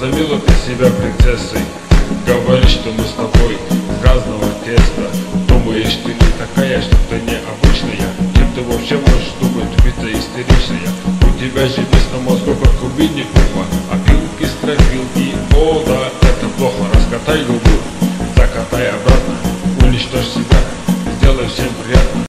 Возомнила ты себя принцессой, говоришь, что мы с тобой с разного теста. Думаешь, ты не такая, что ты необычная. Чем ты вообще можешь думать, ведь ты истеричная? У тебя же вместо мозга как у Винни-Пуха, опилки, стропилки, о да, это плохо. Раскатай губу, закатай обратно, уничтожь себя, сделай всем приятно.